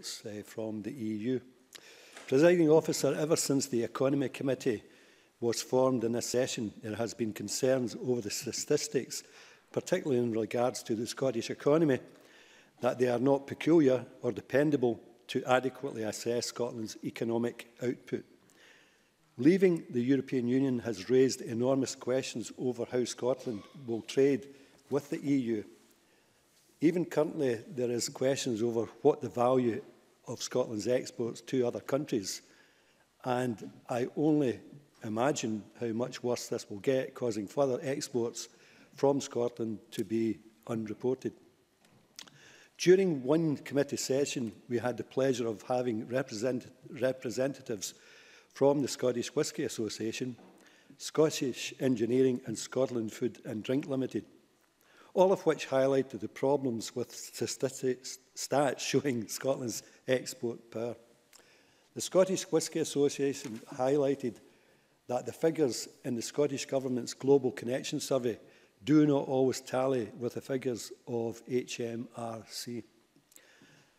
exports from the EU. Presiding Officer, ever since the Economy Committee was formed in this session, there has been concerns over the statistics, particularly in regards to the Scottish economy, that they are not peculiar or dependable to adequately assess Scotland's economic output. Leaving the European Union has raised enormous questions over how Scotland will trade with the EU. Even currently, there is questions over what the value of Scotland's exports to other countries, and I only imagine how much worse this will get, causing further exports from Scotland to be unreported. During one committee session, we had the pleasure of having representatives from the Scottish Whisky Association, Scottish Engineering and Scotland Food and Drink Limited, all of which highlighted the problems with stats showing Scotland's export power. The Scottish Whisky Association highlighted that the figures in the Scottish Government's Global Connection Survey do not always tally with the figures of HMRC.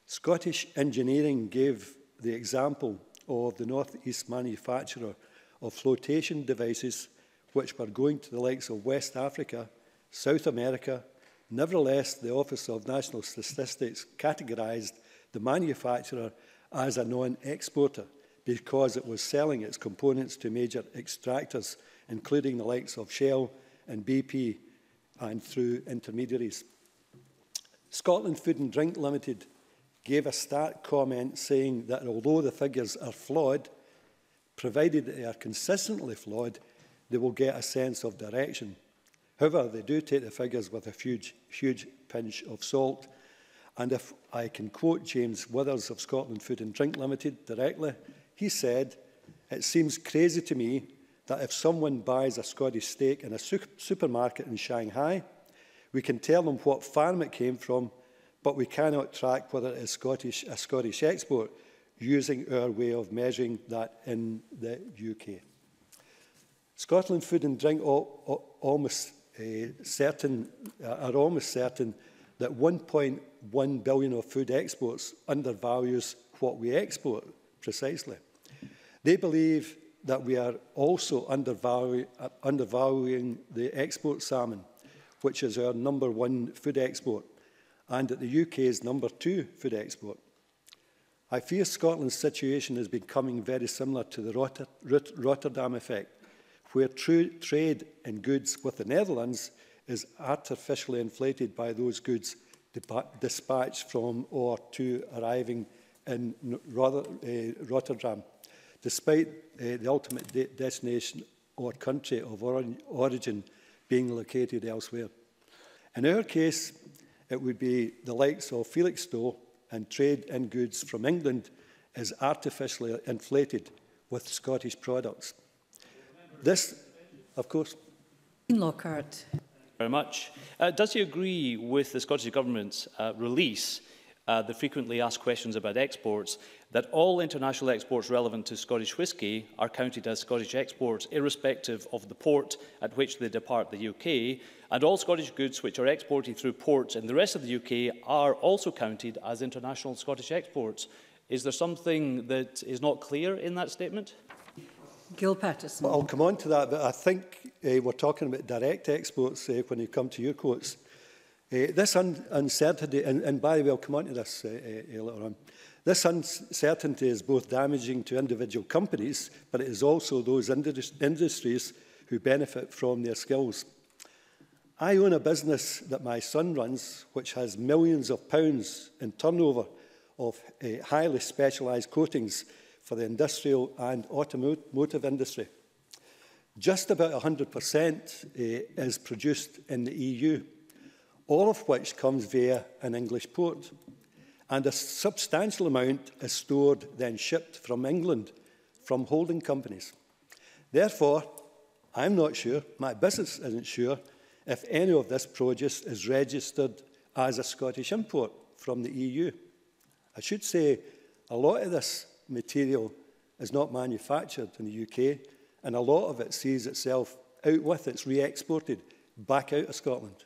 Scottish Engineering gave the example of the North East manufacturer of flotation devices which were going to the likes of West Africa, South America. Nevertheless, the Office of National Statistics categorised the manufacturer as a non-exporter because it was selling its components to major extractors, including the likes of Shell and BP, and through intermediaries. Scotland Food and Drink Limited gave a stark comment saying that although the figures are flawed, provided they are consistently flawed, they will get a sense of direction. However, they do take the figures with a huge pinch of salt. And if I can quote James Withers of Scotland Food and Drink Limited directly, he said, "It seems crazy to me that if someone buys a Scottish steak in a supermarket in Shanghai, we can tell them what farm it came from, but we cannot track whether it is a Scottish export using our way of measuring that in the UK." Scotland Food and Drink are almost certain that 1.1 billion of food exports undervalues what we export precisely. They believe that we are also undervaluing the export salmon, which is our #1 food export, and at the UK's #2 food export. I fear Scotland's situation is becoming very similar to the Rotterdam effect, where trade in goods with the Netherlands is artificially inflated by those goods dispatched from or to arriving in Rotterdam, despite the ultimate destination or country of origin being located elsewhere. In our case, it would be the likes of Felixstowe, and trade in goods from England is artificially inflated with Scottish products. This, of course. Lockhart. Very much. Does he agree with the Scottish Government's release, the frequently asked questions about exports, that all international exports relevant to Scottish whisky are counted as Scottish exports, irrespective of the port at which they depart the UK, and all Scottish goods which are exported through ports in the rest of the UK are also counted as international Scottish exports? Is there something that is not clear in that statement? Gil Paterson. Well, I'll come on to that, but I think we're talking about direct exports when you come to your quotes. This uncertainty, and by the way, I'll come on to this later on. This uncertainty is both damaging to individual companies, but it is also those industries who benefit from their skills. I own a business that my son runs, which has millions of pounds in turnover of highly specialised coatings for the industrial and automotive industry. Just about 100% is produced in the EU, all of which comes via an English port. And a substantial amount is stored, then shipped from England, from holding companies. Therefore, I'm not sure, my business isn't sure, if any of this produce is registered as a Scottish import from the EU. I should say a lot of this material is not manufactured in the UK, and a lot of it sees itself out with, it's re-exported back out of Scotland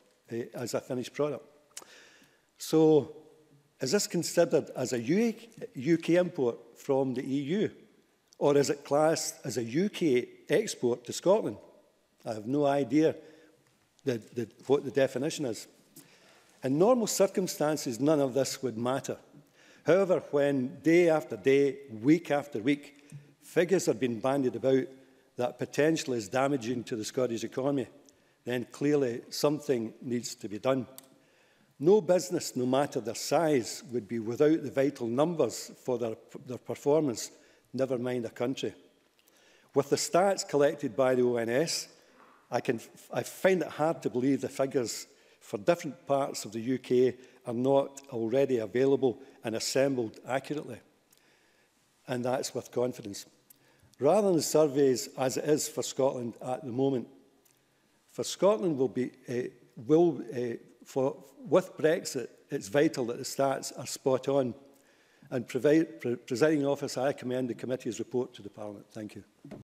as a finished product. So Is this considered as a UK import from the EU? Or is it classed as a UK export to Scotland? I have no idea what the definition is. In normal circumstances, none of this would matter. However, when day after day, week after week, figures are being bandied about that potentially is damaging to the Scottish economy, then clearly something needs to be done. No business, no matter their size, would be without the vital numbers for their performance, never mind a country. With the stats collected by the ONS, I find it hard to believe the figures for different parts of the UK are not already available and assembled accurately. And that's with confidence. Rather than surveys as it is for Scotland at the moment, for Scotland with Brexit, it's vital that the stats are spot on. And Presiding Officer, I commend the committee's report to the Parliament. Thank you.